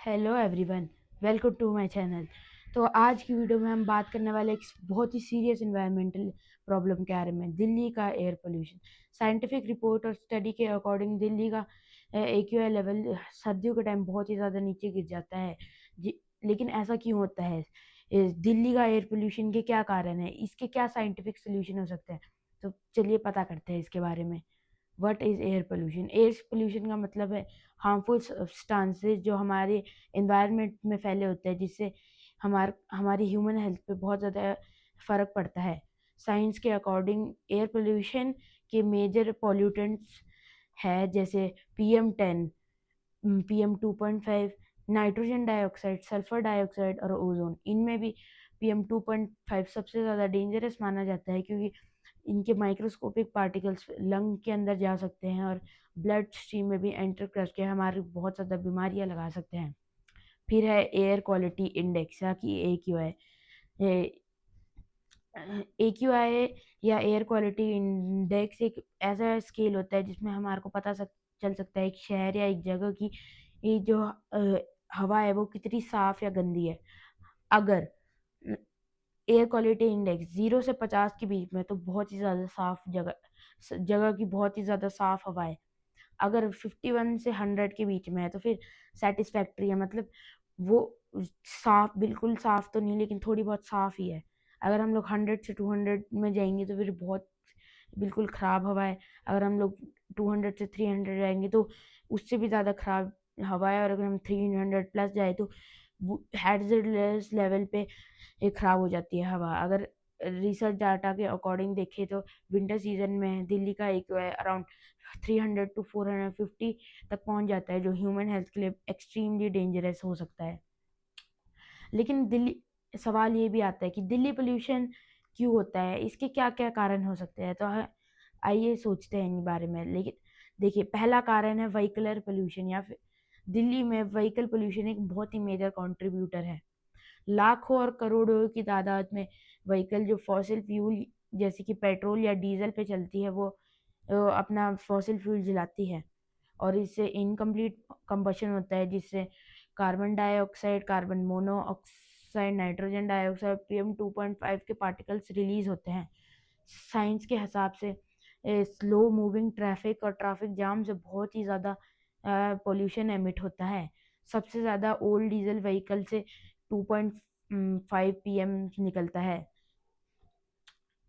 Hello everyone, welcome to my channel. तो आज की वीडियो में हम बात करने वाले एक बहुत ही सीरियस एनवायरमेंटल प्रॉब्लम के बारे में, दिल्ली का एयर पोल्यूशन। साइंटिफिक रिपोर्ट और स्टडी के अकॉर्डिंग दिल्ली का AQI लेवल सर्दियों के टाइम बहुत ही ज़्यादा नीचे गिर जाता है। लेकिन ऐसा क्यों होता है? दिल्ली का एयर पोल्यूशन के क्या कारण है, इसके क्या साइंटिफिक सोल्यूशन हो सकते हैं? तो चलिए पता करते हैं इसके बारे में। What is air pollution? Air pollution का मतलब है हार्मफुल सब्सटेंसेस जो हमारे एनवायरनमेंट में फैले होते हैं, जिससे हमारी ह्यूमन हेल्थ पे बहुत ज़्यादा फर्क पड़ता है। साइंस के अकॉर्डिंग एयर पोल्यूशन के मेजर पॉल्यूटेंट्स है जैसे PM10, PM2.5, nitrogen dioxide, sulphur dioxide और ओजोन। इनमें भी PM2.5 सबसे ज़्यादा डेंजरस माना जाता है, क्योंकि इनके माइक्रोस्कोपिक पार्टिकल्स लंग के अंदर जा सकते हैं और ब्लड स्ट्रीम में भी एंटर करके हमारी बहुत ज़्यादा बीमारियां लगा सकते हैं। फिर है एयर क्वालिटी इंडेक्स या कि AQI। AQI या एयर क्वालिटी इंडेक्स एक ऐसा स्केल होता है जिसमें हमारे को चल सकता है एक शहर या एक जगह की ये जो हवा है वो कितनी साफ या गंदी है। अगर एयर क्वालिटी इंडेक्स 0 से 50 के बीच में तो बहुत ही ज़्यादा साफ जगह की बहुत ही ज़्यादा साफ हवा है। अगर 51 से 100 के बीच में है तो फिर सेटिस्फैक्ट्री है, मतलब वो साफ, बिल्कुल साफ तो नहीं लेकिन थोड़ी बहुत साफ ही है। अगर हम लोग 100 से 200 में जाएंगे तो फिर बहुत बिल्कुल ख़राब हवा है। अगर हम लोग 200 से 300 जाएंगे तो उससे भी ज़्यादा ख़राब हवा है। और अगर हम 300 प्लस जाए तो हैजर्डस लेवल पे ये ख़राब हो जाती है हवा। अगर रिसर्च डाटा के अकॉर्डिंग देखें तो विंटर सीजन में दिल्ली का AQI अराउंड 300 to 450 तक पहुंच जाता है, जो ह्यूमन हेल्थ के लिए एक्सट्रीमली डेंजरस हो सकता है। लेकिन दिल्ली सवाल ये भी आता है कि दिल्ली पोल्यूशन क्यों होता है, इसके क्या क्या कारण हो सकते हैं। तो आइए सोचते हैं इन बारे में। लेकिन देखिए, पहला कारण है व्हीकलर पोल्यूशन, या फिर दिल्ली में व्हीकल पोल्यूशन एक बहुत ही मेजर कंट्रीब्यूटर है। लाखों और करोड़ों की तादाद में व्हीकल जो फॉसिल फ्यूल जैसे कि पेट्रोल या डीजल पे चलती है वो अपना फॉसिल फ्यूल जलाती है, और इससे इनकम्प्लीट कंबशन होता है, जिससे carbon dioxide, carbon monoxide, nitrogen dioxide, PM2.5 के पार्टिकल्स रिलीज होते हैं। साइंस के हिसाब से स्लो मूविंग ट्रैफिक और ट्रैफिक जाम से बहुत ही ज़्यादा पोल्यूशन एमिट होता है। सबसे ज़्यादा ओल्ड डीजल व्हीकल से 2.5 PM निकलता है।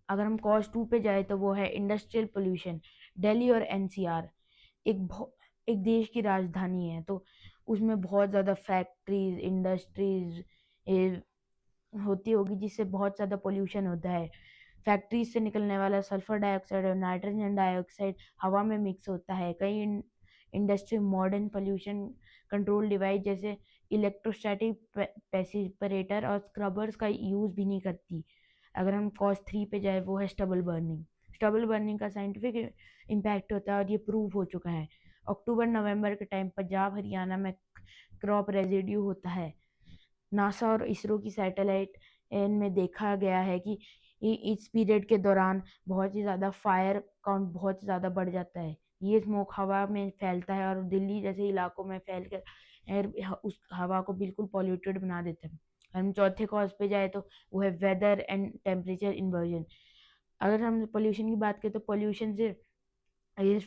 अगर हम कॉज 2 पे जाए तो वो है इंडस्ट्रियल पोल्यूशन। दिल्ली और NCR एक देश की राजधानी है, तो उसमें बहुत ज़्यादा फैक्ट्रीज, इंडस्ट्रीज होती होगी, जिससे बहुत ज़्यादा पोल्यूशन होता है। फैक्ट्रीज से निकलने वाला सल्फर डाइऑक्साइड और नाइट्रोजन डाइऑक्साइड हवा में मिक्स होता है। कई industry modern pollution control device जैसे इलेक्ट्रोस्टैटिक पेसिपरेटर और स्क्रबर्स का यूज़ भी नहीं करती। अगर हम कॉज 3 पे जाए वो है स्टबल बर्निंग। स्टबल बर्निंग का साइंटिफिक इम्पैक्ट होता है और ये प्रूव हो चुका है। अक्टूबर नवंबर के टाइम पंजाब हरियाणा में क्रॉप रेजिड्यू होता है। नासा और इसरो की सैटेलाइट में देखा गया है कि इस पीरियड के दौरान बहुत ही ज़्यादा फायर काउंट बहुत ज़्यादा बढ़ जाता है। ये स्मोक हवा में फैलता है और दिल्ली जैसे इलाकों में फैल कर उस हवा को बिल्कुल पॉल्यूटेड बना देते हैं। हम चौथे कॉज पे जाए तो वो है वेदर एंड टेम्परेचर इन्वर्जन। अगर हम पोल्यूशन की बात करें तो पोल्यूशन से ये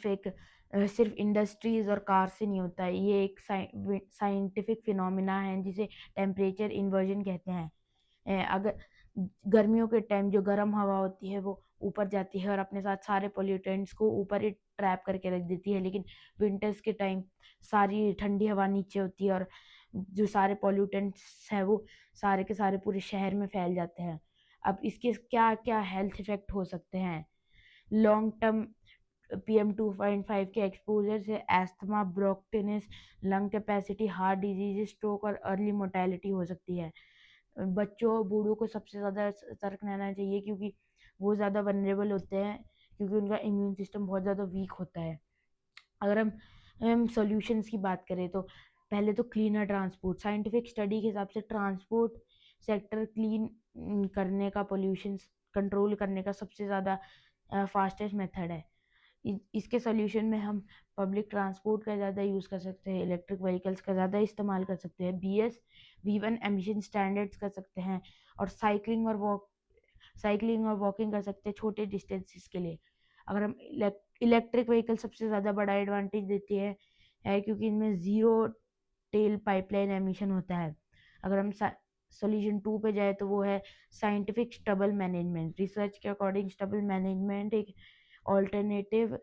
सिर्फ इंडस्ट्रीज और कार से नहीं होता है। ये एक साइंटिफिक फिनोमिना है जिसे टेम्परेचर इन्वर्जन कहते हैं। अगर गर्मियों के टाइम जो गर्म हवा होती है वो ऊपर जाती है और अपने साथ सारे पोल्यूटेंट्स को ऊपर ही ट्रैप करके रख देती है, लेकिन विंटर्स के टाइम सारी ठंडी हवा नीचे होती है और जो सारे पोल्यूटेंट्स है वो सारे के सारे पूरे शहर में फैल जाते हैं। अब इसके क्या क्या हेल्थ इफेक्ट हो सकते हैं? लॉन्ग टर्म PM2.5 के एक्सपोजर से asthma, bronchitis, lung capacity, heart disease, stroke और अर्ली मोर्टेलिटी हो सकती है। बच्चों और बूढ़ों को सबसे ज़्यादा सतर्क रहना चाहिए, क्योंकि वो ज़्यादा वनरेबल होते हैं, क्योंकि उनका इम्यून सिस्टम बहुत ज़्यादा वीक होता है। अगर हम सॉल्यूशंस की बात करें तो पहले तो क्लीनर ट्रांसपोर्ट। साइंटिफिक स्टडी के हिसाब से ट्रांसपोर्ट सेक्टर क्लीन करने का, पोल्यूशन कंट्रोल करने का सबसे ज़्यादा फास्टेस्ट मेथड है। इसके सॉल्यूशन में हम पब्लिक ट्रांसपोर्ट का ज़्यादा यूज़ कर सकते हैं, इलेक्ट्रिक व्हीकल्स का ज़्यादा इस्तेमाल कर सकते हैं, BS-V1 एमिशन स्टैंडर्ड्स कर सकते हैं, और साइकिलिंग और वॉकिंग कर सकते हैं छोटे डिस्टेंसेस के लिए। अगर हम इलेक्ट्रिक व्हीकल सबसे ज़्यादा बड़ा एडवांटेज देती है क्योंकि इनमें ज़ीरो टेल पाइपलाइन एमिशन होता है। अगर हम सोल्यूशन 2 पे जाए तो वो है साइंटिफिक स्टबल मैनेजमेंट। रिसर्च के अकॉर्डिंग स्टबल मैनेजमेंट एक ऑल्टरनेटिव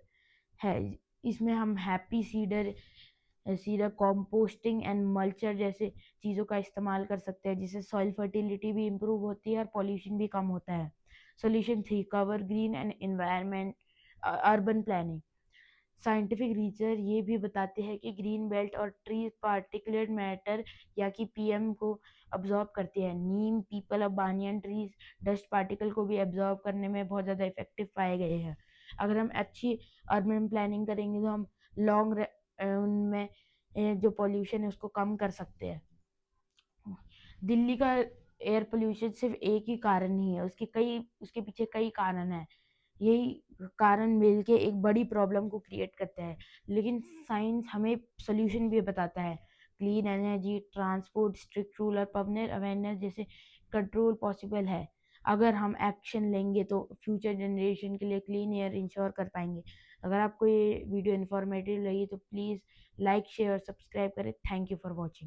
है। इसमें हम happy seeder composting and mulcher जैसे चीज़ों का इस्तेमाल कर सकते हैं, जिससे सॉइल फर्टिलिटी भी इम्प्रूव होती है और पॉल्यूशन भी कम होता है। Solution 3, cover green and environment urban planning. Scientific research ये भी बताते हैं कि ग्रीन बेल्ट और ट्री पार्टिकुलेट मैटर या कि पीएम को अब्जॉर्ब करती है। नीम, पीपल और बानियन ट्रीज डस्ट पार्टिकल को भी अब्जॉर्ब करने में बहुत ज़्यादा इफेक्टिव पाए गए हैं। अगर हम अच्छी अर्बन प्लानिंग करेंगे तो हम लॉन्ग उनमें जो पॉल्यूशन है उसको कम कर सकते हैं। दिल्ली का एयर पोल्यूशन सिर्फ एक ही कारण नहीं है, उसके पीछे कई कारण हैं। यही कारण मिलके एक बड़ी प्रॉब्लम को क्रिएट करते हैं, लेकिन साइंस हमें सोल्यूशन भी बताता है। Clean energy, transport, strict rule और पब्लिक अवेयरनेस जैसे कंट्रोल पॉसिबल है। अगर हम एक्शन लेंगे तो फ्यूचर जनरेशन के लिए क्लीन एयर इंश्योर कर पाएंगे। अगर आपको ये वीडियो इन्फॉर्मेटिव लगी तो प्लीज़ लाइक, शेयर और सब्सक्राइब करें। Thank you for watching.